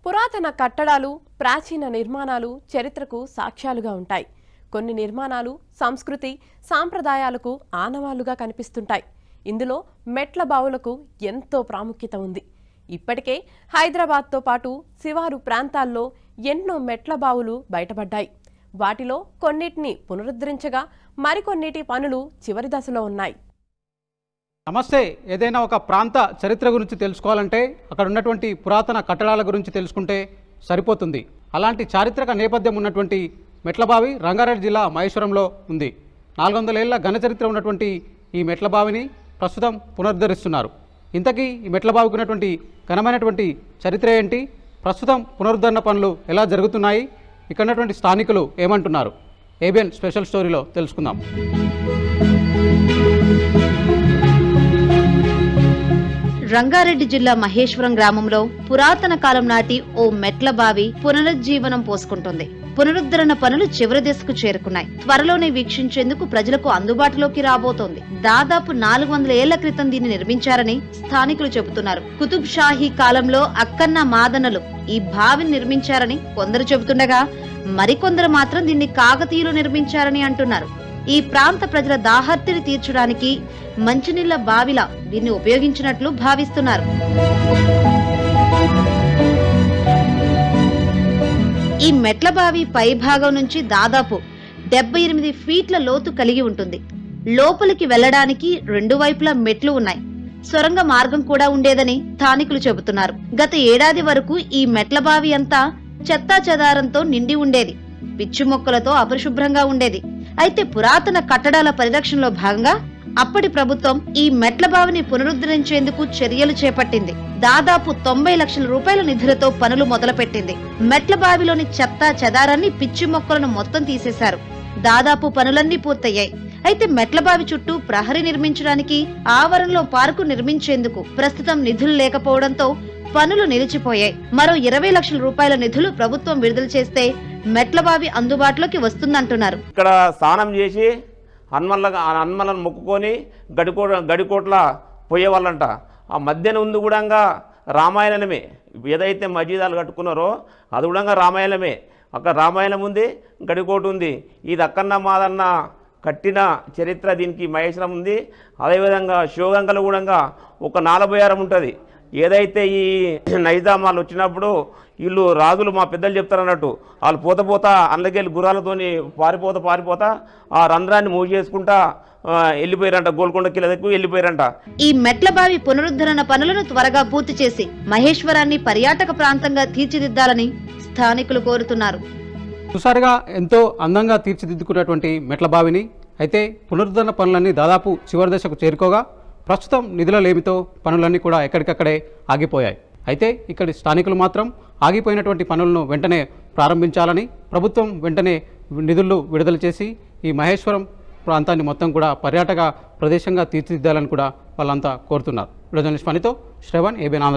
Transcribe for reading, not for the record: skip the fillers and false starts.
పురాతన కట్టడాలు, ప్రాచీన నిర్మాణాలు చరిత్రకు సాక్ష్యాలుగా ఉంటాయి. కొన్ని నిర్మాణాలు సంస్కృతి, సాంప్రదాయాలకు ఆనవాళ్లుగా కనిపిస్తుంటాయి. ఇందులో మెట్ల బావులకు ఎంతో ప్రాముఖ్యత ఉంది. ఇప్పటికే హైదరాబాద్తో పాటు శివారు ప్రాంతాల్లో ఎన్నో మెట్ల బావులు బయటపడ్డాయి. వాటిలో కొన్నిటిని పునరుద్ధరించగా మరికొన్నిటి పనులు చివరి దశలో ఉన్నాయి. నమస్తే. ఏదైనా ఒక ప్రాంత చరిత్ర గురించి తెలుసుకోవాలంటే అక్కడ ఉన్నటువంటి పురాతన కట్టడాల గురించి తెలుసుకుంటే సరిపోతుంది. అలాంటి చారిత్రక నేపథ్యం ఉన్నటువంటి మెట్లబావి రంగారెడ్డి జిల్లా మహేశ్వరంలో ఉంది. 400 ఏళ్ల ఘన చరిత్ర ఉన్నటువంటి ఈ మెట్లబావిని ప్రస్తుతం పునరుద్ధరిస్తున్నారు. ఇంతకీ ఈ మెట్లబావికి ఉన్నటువంటి ఘనమైనటువంటి చరిత్ర ఏంటి, ప్రస్తుతం పునరుద్ధరణ పనులు ఎలా జరుగుతున్నాయి, ఇక్కడ ఉన్నటువంటి స్థానికులు ఏమంటున్నారు, ఏబిఎన్ స్పెషల్ స్టోరీలో తెలుసుకుందాం. రంగారెడ్డి జిల్లా మహేశ్వరం గ్రామంలో పురాతన కాలం నాటి ఓ మెట్ల బావి పునరుజ్జీవనం పోసుకుంటుంది. పునరుద్ధరణ పనులు చివరి దశకు చేరుకున్నాయి. త్వరలోనే వీక్షించేందుకు ప్రజలకు అందుబాటులోకి రాబోతోంది. దాదాపు 400 ఏళ్ల క్రితం దీన్ని నిర్మించారని స్థానికులు చెబుతున్నారు. కుతుబ్ షాహీ కాలంలో అక్కన్న మాదనలు ఈ బావిని నిర్మించారని కొందరు చెబుతుండగా, మరికొందరు మాత్రం దీన్ని కాకతీయులు నిర్మించారని అంటున్నారు. ఈ ప్రాంత ప్రజల దాహర్తిని తీర్చడానికి మంచినీళ్ల బావిలా దీన్ని ఉపయోగించినట్లు భావిస్తున్నారు. ఈ మెట్ల బావి పై భాగం నుంచి దాదాపు 78 ఫీట్ల లోతు కలిగి ఉంటుంది. లోపలికి వెళ్లడానికి 2 వైపులా మెట్లు ఉన్నాయి. సొరంగ మార్గం కూడా ఉండేదని స్థానికులు చెబుతున్నారు. గత ఏడాది వరకు ఈ మెట్ల బావి అంతా చెత్తా చెదారంతో నిండి ఉండేది. పిచ్చి మొక్కలతో అపరిశుభ్రంగా ఉండేది. అయితే పురాతన కట్టడాల పరిరక్షణలో భాగంగా అప్పటి ప్రభుత్వం ఈ మెట్ల బావిని పునరుద్ధరించేందుకు చర్యలు చేపట్టింది. దాదాపు 90 లక్షల రూపాయల నిధులతో పనులు మొదలుపెట్టింది. మెట్ల బావిలోని చెత్త చెదారాన్ని, పిచ్చి మొక్కలను మొత్తం తీసేశారు. దాదాపు పనులన్నీ పూర్తయ్యాయి. అయితే మెట్ల బావి చుట్టూ ప్రహరీ నిర్మించడానికి, ఆవరణలో పార్కు నిర్మించేందుకు ప్రస్తుతం నిధులు లేకపోవడంతో పనులు నిలిచిపోయాయి. మరో 20 లక్షల రూపాయల నిధులు ప్రభుత్వం విడుదల చేస్తే మెట్లబావి అందుబాటులోకి వస్తుందంటున్నారు. ఇక్కడ స్నానం చేసి హనుమలను మొక్కుకొని గడికోట్ల పోయేవాళ్ళంట. ఆ మధ్యన ఉంది కూడా రామాయణమే. ఏదైతే మసీదాలు కట్టుకున్నారో అది కూడా రామాయణమే. అక్కడ రామాయణం ఉంది, గడికోట ఉంది. ఇది అక్కన్న మాదన్న కట్టిన చరిత్ర దీనికి మహేశ్వరం ఉంది. అదేవిధంగా శివగంగలో కూడా ఒక 46 ఉంటుంది. ఏదైతే ఈ నైజామాలు వచ్చినప్పుడు వీళ్ళు రాజులు, మా పెద్దలు చెప్తారన్నట్టు, వాళ్ళు పోత అందులోకెళ్ళి గుర్రాలతోని పారిపోతా ఆ రంధ్రాన్ని మూవ్ చేసుకుంటా వెళ్ళిపోయారంట. గోల్కొండ కిందకు వెళ్ళిపోయారంట. ఈ మెట్ల బావి పునరుద్ధరణ పనులను త్వరగా పూర్తి చేసి మహేశ్వరాన్ని పర్యాటక ప్రాంతంగా తీర్చిదిద్దాలని స్థానికులు కోరుతున్నారు. చూసారుగా ఎంతో అందంగా తీర్చిదిద్దుకున్నటువంటి మెట్ల బావిని. అయితే పునరుద్ధరణ పనులన్నీ దాదాపు చివరి దశకు చేరుకోగా ప్రస్తుతం నిధుల లేమితో పనులన్నీ కూడా ఎక్కడికక్కడే ఆగిపోయాయి. అయితే ఇక్కడి స్థానికులు మాత్రం ఆగిపోయినటువంటి పనులను వెంటనే ప్రారంభించాలని, ప్రభుత్వం వెంటనే నిధులు విడుదల చేసి ఈ మహేశ్వరం ప్రాంతాన్ని మొత్తం కూడా పర్యాటక ప్రదేశంగా తీర్చిదిద్దాలని కూడా వాళ్ళంతా కోరుతున్నారు. జర్నలిస్ట్ పనితో శ్రవణ్, ఏబిఎన్.